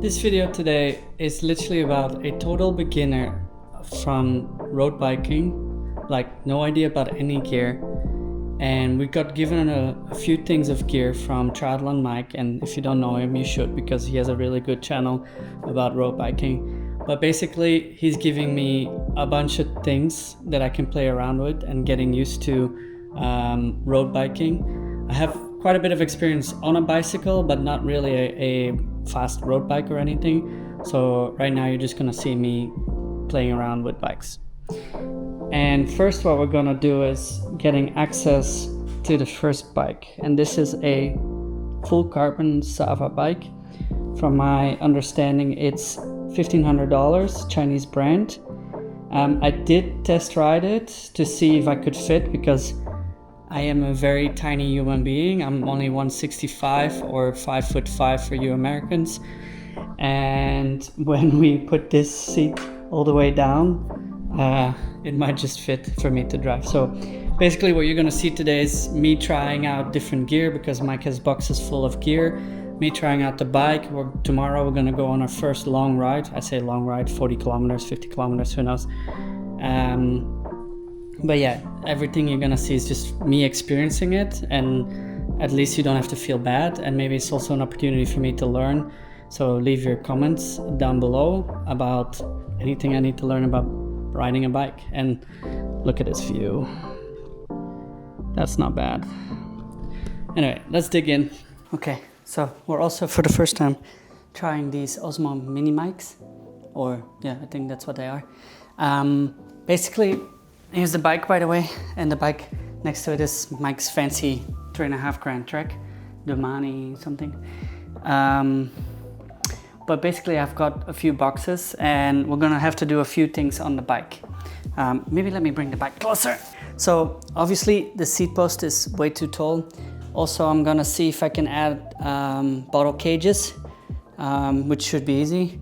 This video today is literally about a total beginner from road biking, like no idea about any gear. And we got given a few things of gear from Triathlon Mike, and if you don't know him, you should, because he has a really good channel about road biking. But basically, he's giving me a bunch of things that I can play around with and getting used to road biking. I have quite a bit of experience on a bicycle, but not really a fast road bike or anything. So right now you're just gonna see me playing around with bikes. And first what we're gonna do is getting access to the first bike. And this is a full carbon Sava bike. From my understanding, it's $1,500, Chinese brand. I did test ride it to see if I could fit, because I am a very tiny human being. I'm only 165 or 5'5" for you Americans. And when we put this seat all the way down, it might just fit for me to drive. So basically what you're gonna see today is me trying out different gear, because Mike has boxes full of gear. Me trying out the bike. Tomorrow we're gonna go on our first long ride. I say long ride, 40 kilometers, 50 kilometers, who knows. But yeah, everything you're gonna see is just me experiencing it, and at least you don't have to feel bad. And maybe it's also an opportunity for me to learn. So leave your comments down below about anything I need to learn about riding a bike. And look at this view. That's not bad. Anyway, let's dig in. Okay, so we're also for the first time trying these Osmo mini mics, or yeah, I think that's what they are. Basically, here's the bike, by the way, and the bike next to it is Mike's fancy 3.5 grand Trek, Domani something. But basically I've got a few boxes and we're gonna have to do a few things on the bike. Maybe let me bring the bike closer. So obviously the seat post is way too tall. Also, I'm gonna see if I can add bottle cages, which should be easy.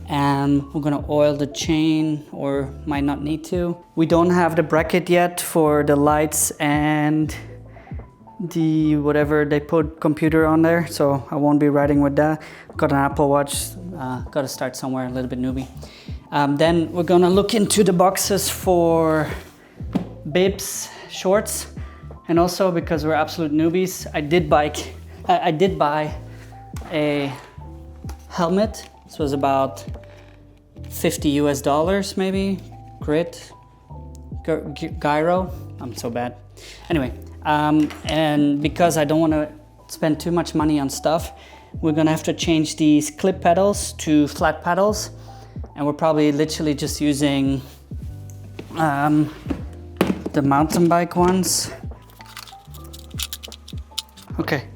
And we're gonna oil the chain, or might not need to. We don't have the bracket yet for the lights and the whatever they put computer on there, so I won't be riding with that. Got an Apple Watch, gotta start somewhere, a little bit newbie. Then we're gonna look into the boxes for bibs, shorts, and also because we're absolute newbies, I did buy a helmet. This was about $50 US maybe, grit, gyro, I'm so bad. Anyway, and because I don't want to spend too much money on stuff, we're gonna have to change these clip pedals to flat pedals, and we're probably literally just using the mountain bike ones. Okay,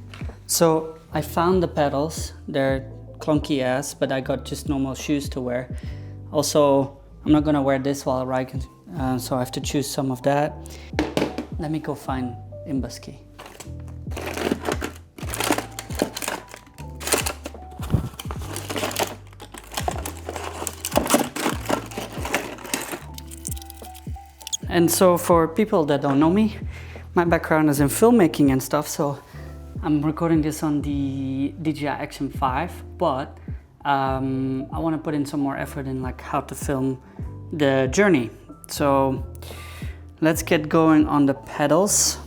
so I found the pedals. They're clunky ass, but I got just normal shoes to wear. Also, I'm not gonna wear this while riding, so I have to choose some of that. Let me go find Imbuski. And so for people that don't know me, my background is in filmmaking and stuff, so I'm recording this on the DJI Action 5, but I want to put in some more effort in like how to film the journey. So let's get going on the pedals.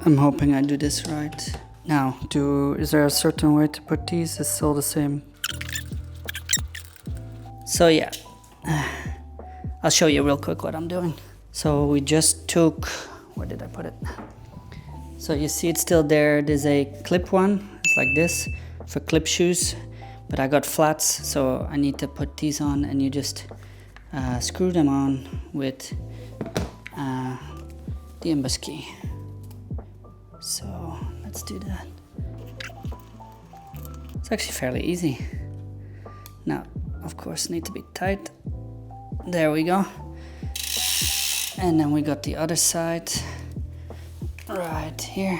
I'm hoping I do this right. Now, is there a certain way to put these? It's all the same. So yeah, I'll show you real quick what I'm doing. So we just took, where did I put it? So you see it's still there. There's a clip one, it's like this, for clip shoes, but I got flats, so I need to put these on, and you just screw them on with the Imbuski. So let's do that. It's actually fairly easy. Now, of course, need to be tight. There we go. And then we got the other side right here.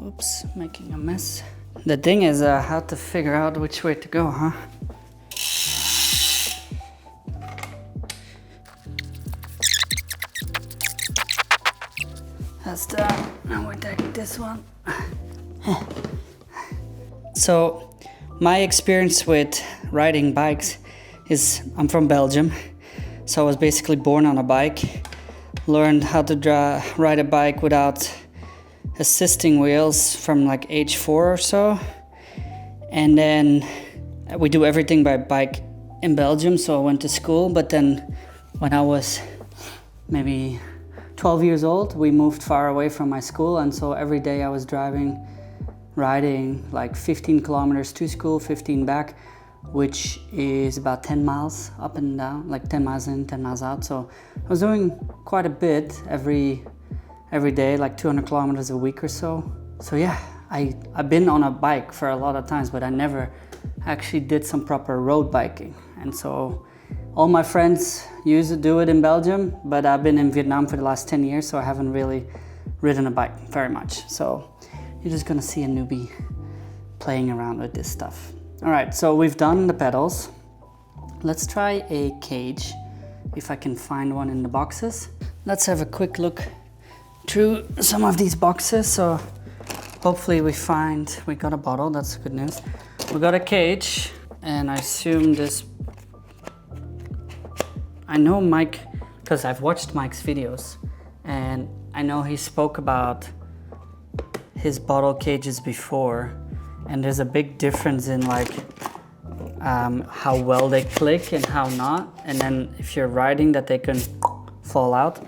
Oops, making a mess. The thing is how to figure out which way to go, huh? That's that. Now we take this one. So my experience with riding bikes is I'm from Belgium. So I was basically born on a bike, learned how to ride a bike without assisting wheels from like age 4 or so. And then we do everything by bike in Belgium, so I went to school. But then when I was maybe 12 years old, we moved far away from my school, and so every day I was riding like 15 kilometers to school, 15 back, which is about 10 miles up and down, like 10 miles in, 10 miles out. So I was doing quite a bit every day, like 200 kilometers a week or so. So yeah, I've been on a bike for a lot of times, but I never actually did some proper road biking. And so all my friends used to do it in Belgium, but I've been in Vietnam for the last 10 years, so I haven't really ridden a bike very much. So you're just gonna see a newbie playing around with this stuff. All right, so we've done the pedals. Let's try a cage, if I can find one in the boxes. Let's have a quick look through some of these boxes. So hopefully we got a bottle, that's good news. We got a cage, and I assume I know Mike, because I've watched Mike's videos, and I know he spoke about his bottle cages before, and there's a big difference in like how well they click and how not, and then if you're riding that they can fall out.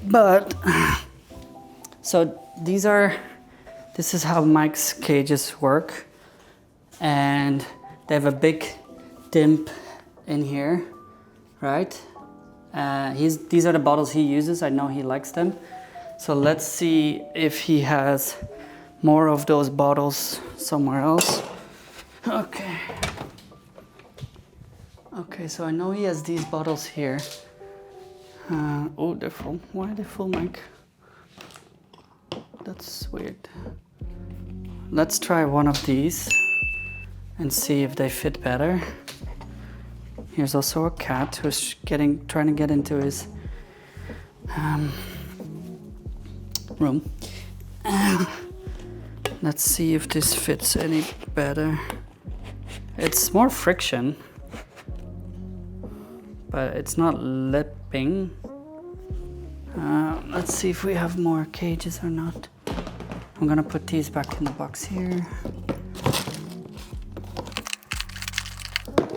But so this is how Mike's cages work, and they have a big dimp in here, right? These are the bottles he uses. I know he likes them. So let's see if he has more of those bottles somewhere else. Okay. Okay, so I know he has these bottles here. Oh, they're full. Why are they full, Mike? That's weird. Let's try one of these and see if they fit better. Here's also a cat who's trying to get into his room. Let's see if this fits any better. It's more friction, but it's not lipping. Let's see if we have more cages or not. I'm gonna put these back in the box here.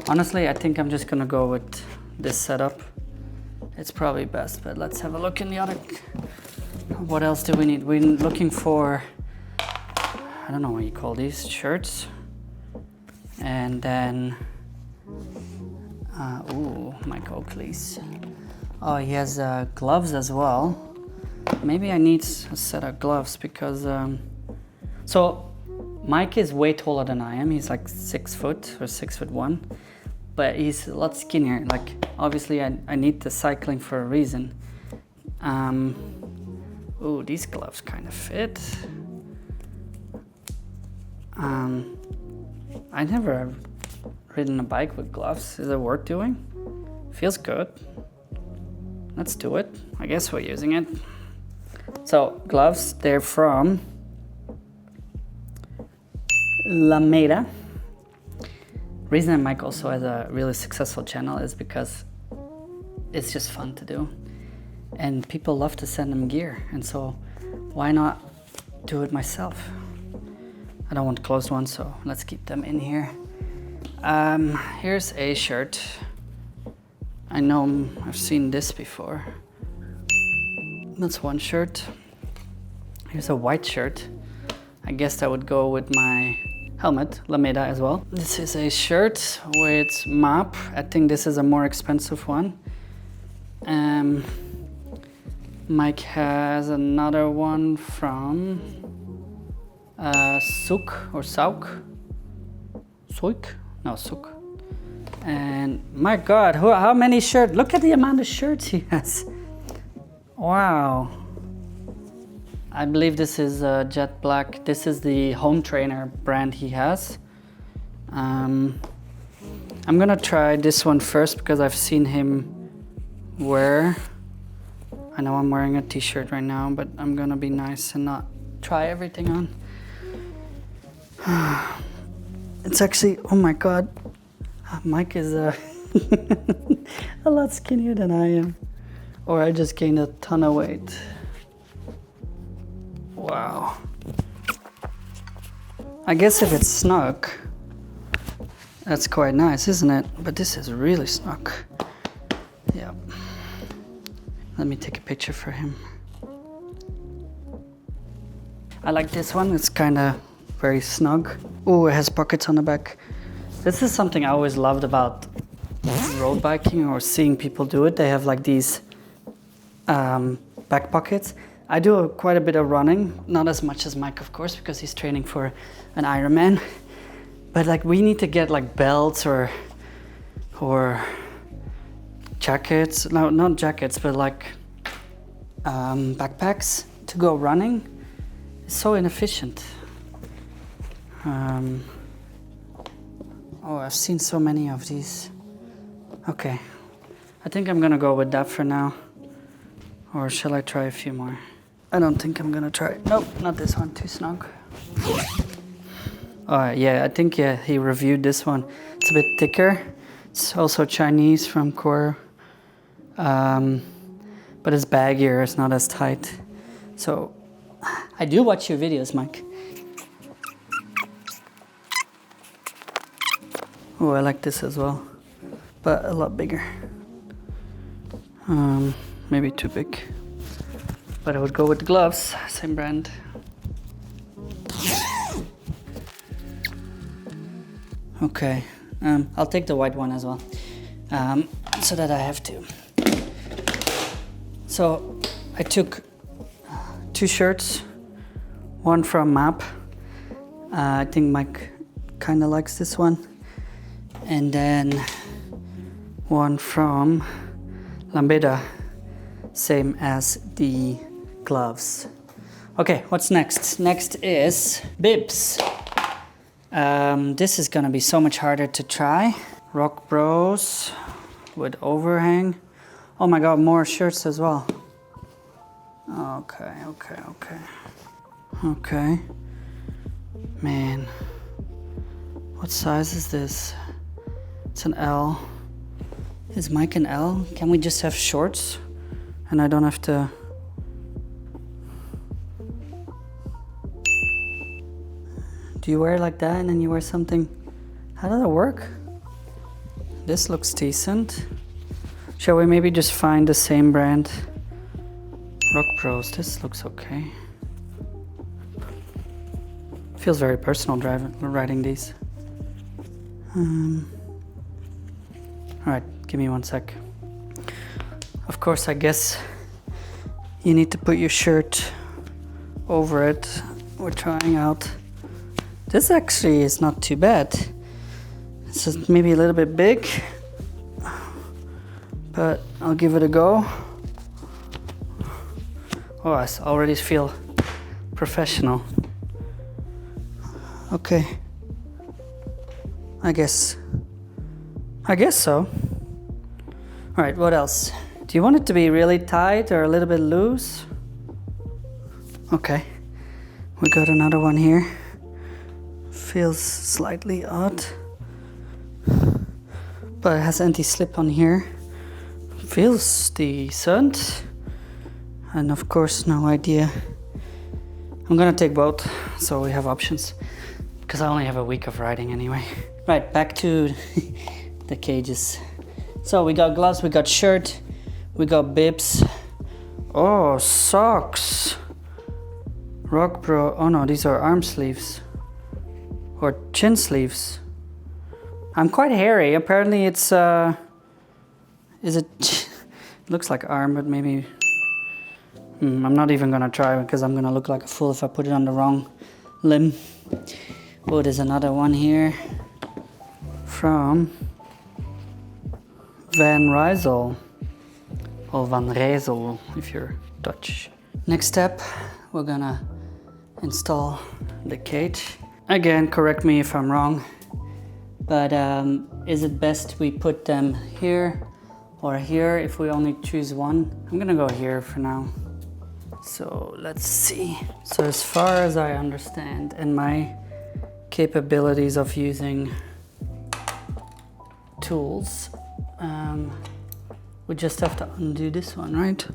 Honestly, I think I'm just gonna go with this setup. It's probably best, but let's have a look in the other. What else do we need? We're looking for, I don't know what you call these, shirts. And then, ooh, Mike Oakley's. Oh, he has gloves as well. Maybe I need a set of gloves because, so Mike is way taller than I am. He's like 6 foot or 6'1", but he's a lot skinnier. Like, obviously I need the cycling for a reason. Ooh, these gloves kind of fit. I never ridden a bike with gloves. Is it worth doing? Feels good. Let's do it. I guess we're using it. So gloves, they're from Lameda. Reason that Mike also has a really successful channel is because it's just fun to do. And people love to send him gear. And so why not do it myself? I don't want closed ones, so let's keep them in here. Here's a shirt. I know I've seen this before. That's one shirt. Here's a white shirt. I guess that would go with my helmet, Lameda as well. This is a shirt with map. I think this is a more expensive one. Mike has another one from Souk or Sauk? Souk? No, Souk. And my God, how many shirts? Look at the amount of shirts he has. Wow. I believe this is jet black. This is the home trainer brand he has. I'm gonna try this one first because I've seen him wear. I know I'm wearing a t-shirt right now, but I'm gonna be nice and not try everything on. It's actually, oh my God. Mike is a lot skinnier than I am. Or I just gained a ton of weight. Wow. I guess if it's snug, that's quite nice, isn't it? But this is really snug. Yeah. Let me take a picture for him. I like this one. It's kind of very snug. Oh, it has pockets on the back. This is something I always loved about road biking or seeing people do it. They have like these back pockets. I do quite a bit of running, not as much as Mike, of course, because he's training for an Ironman. But like we need to get like belts or jackets. No, not jackets, but like backpacks to go running. It's so inefficient. Oh, I've seen so many of these. Okay, I think I'm gonna go with that for now. Or shall I try a few more? I don't think I'm gonna try. Nope, not this one, too snug. Yeah, I think he reviewed this one. It's a bit thicker. It's also Chinese from Core. But it's baggier, it's not as tight. So, I do watch your videos, Mike. Oh, I like this as well, but a lot bigger. Maybe too big. But I would go with the gloves, same brand. Okay, I'll take the white one as well, so that I have two. So I took 2 shirts, one from Map. I think Mike kind of likes this one. And then one from Lambeda, same as the gloves. Okay, what's next? Next is bibs. This is gonna be so much harder to try. Rock Bros with overhang. Oh my God, more shirts as well. Okay. Man, what size is this? It's an L. Is Mike an L? Can we just have shorts? And I don't have to... Do you wear it like that and then you wear something? How does it work? This looks decent. Shall we maybe just find the same brand? Rock Pros, this looks okay. Feels very personal riding these. Alright, give me one sec. Of course, I guess you need to put your shirt over it. We're trying out. This actually is not too bad. It's just maybe a little bit big, but I'll give it a go. Oh, I already feel professional. Okay. I guess so. All right, what else? Do you want it to be really tight or a little bit loose? Okay. We got another one here. Feels slightly odd, but it has anti-slip on here. Feels decent. And of course, no idea. I'm gonna take both, so we have options. Because I only have a week of riding anyway. Right, back to the cages. So we got gloves, we got shirt, we got bibs. Oh, socks. Rock Pro. Oh no, these are arm sleeves. Or chin sleeves. I'm quite hairy. Apparently it's is it looks like arm, but maybe I'm not even gonna try because I'm gonna look like a fool if I put it on the wrong limb. Oh, there's another one here from Van Rysel, or Van Rysel if you're Dutch. Next step, we're gonna install the cage. Again, correct me if I'm wrong, but is it best we put them here or here if we only choose one? I'm gonna go here for now. So let's see. So as far as I understand, and my capabilities of using tools. We just have to undo this one, right?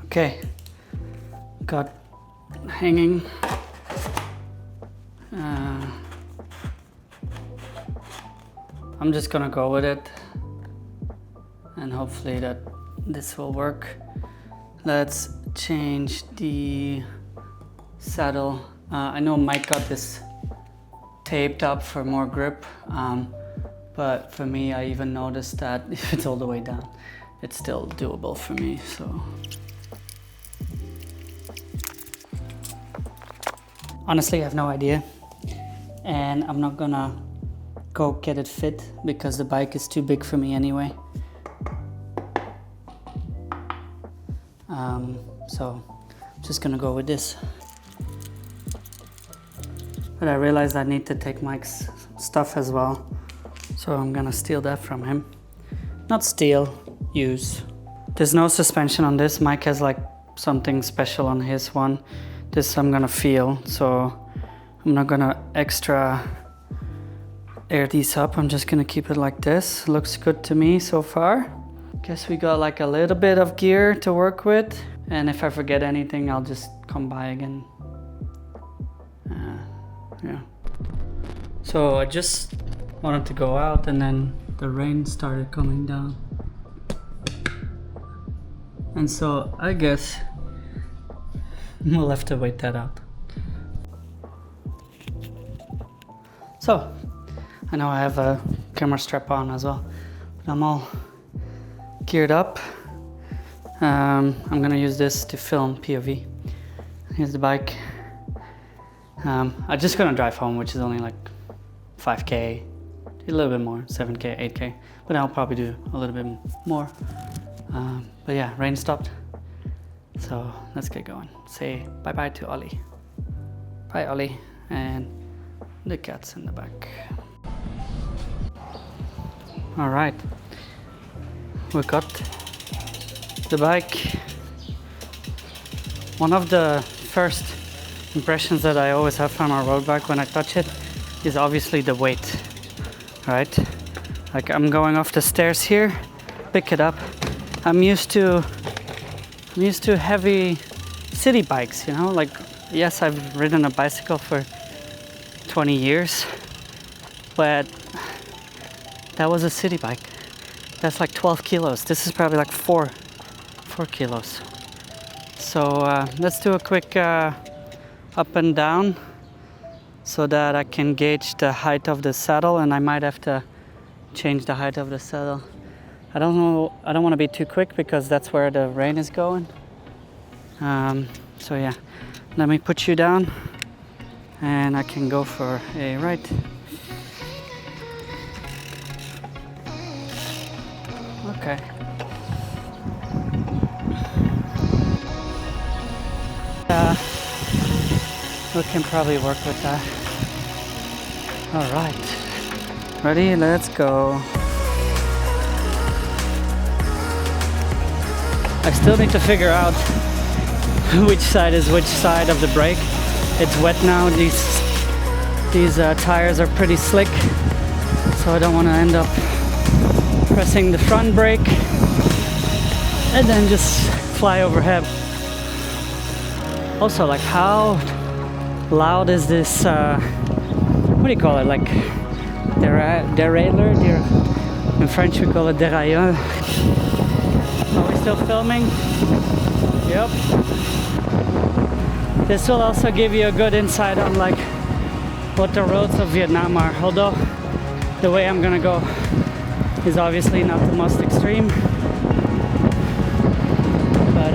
Okay, got hanging. I'm just gonna go with it and hopefully that this will work. Let's change the saddle. I know Mike got this taped up for more grip, but for me, I even noticed that if it's all the way down, it's still doable for me, so. Honestly, I have no idea, and I'm not gonna go get it fit because the bike is too big for me anyway. So I'm just gonna go with this. But I realized I need to take Mike's stuff as well, so I'm gonna steal that from him. Not steal, use. There's no suspension on this. Mike has like something special on his one. This I'm gonna feel, so I'm not gonna extra air these up. I'm just gonna keep it like this. Looks good to me so far. Guess we got like a little bit of gear to work with, and if I forget anything, I'll just come by again. Yeah. So I just wanted to go out, and then the rain started coming down. And so I guess we'll have to wait that out. So I know I have a camera strap on as well, but I'm all geared up. I'm gonna use this to film POV. Here's the bike. I'm just gonna drive home, which is only like 5K, a little bit more, 7K, 8K, but I'll probably do a little bit more. But yeah, rain stopped, so let's get going. Say bye-bye to Ollie. Bye, Ollie, and the cat's in the back. All right, we got the bike. One of the first impressions that I always have from a road bike when I touch it is obviously the weight, right? Like I'm going off the stairs here, pick it up. I'm used to heavy city bikes, you know, like yes, I've ridden a bicycle for 20 years, but that was a city bike. That's like 12 kilos. This is probably like 4 kilos. So let's do a quick up and down so that I can gauge the height of the saddle, and I might have to change the height of the saddle. I don't know, I don't want to be too quick because that's where the rain is going. So yeah, let me put you down and I can go for a ride. Okay. We can probably work with that. All right, ready? Let's go. I still need to figure out which side is which side of the brake. It's wet now. These tires are pretty slick, so I don't want to end up pressing the front brake and then just fly overhead. Also, like how loud is this, what do you call it, like derailleur? In French we call it dérailleur. Are we still filming? Yep. This will also give you a good insight on like what the roads of Vietnam are, although the way I'm gonna go is obviously not the most extreme, but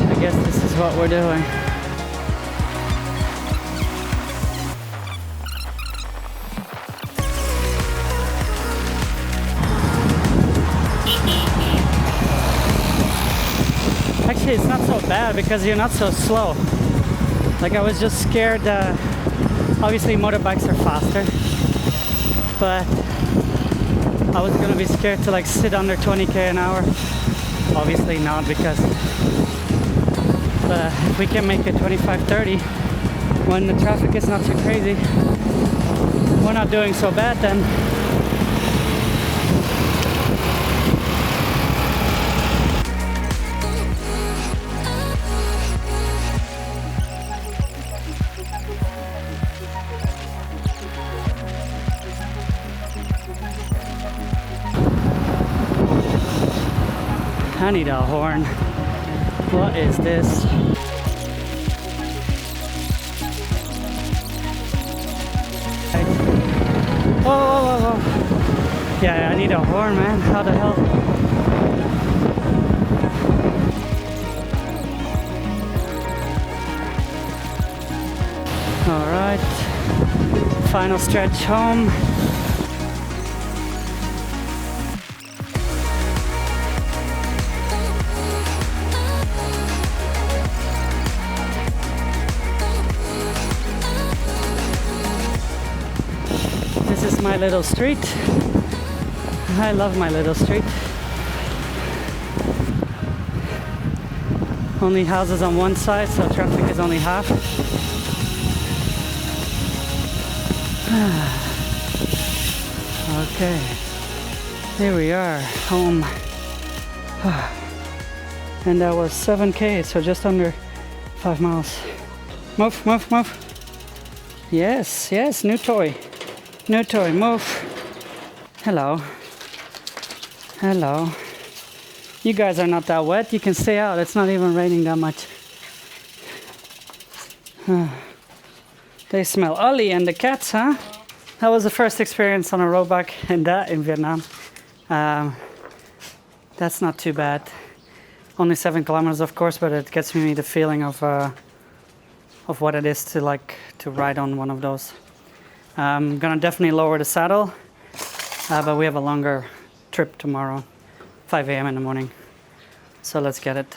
I guess this is what we're doing. Actually, it's not so bad because you're not so slow. Like I was just scared, obviously motorbikes are faster, but I was gonna be scared to like sit under 20k an hour. Obviously not, because if we can make it 25-30 when the traffic is not too crazy, we're not doing so bad then. I need a horn. What is this? Whoa, whoa, whoa, whoa. Yeah, I need a horn, man. How the hell? Alright. Final stretch home. This is my little street. I love my little street. Only houses on one side, so traffic is only half. Okay, here we are, home. And that was 7K, so just under 5 miles. Move, move, move. Yes, yes, new toy. New toy, move. Hello. Hello. You guys are not that wet. You can stay out. It's not even raining that much. They smell Ollie and the cats, huh? That was the first experience on a road bike in Vietnam. That's not too bad. Only 7 kilometers, of course, but it gets me the feeling of what it is to ride on one of those. I'm gonna definitely lower the saddle, but we have a longer trip tomorrow, 5 a.m. in the morning. So let's get it.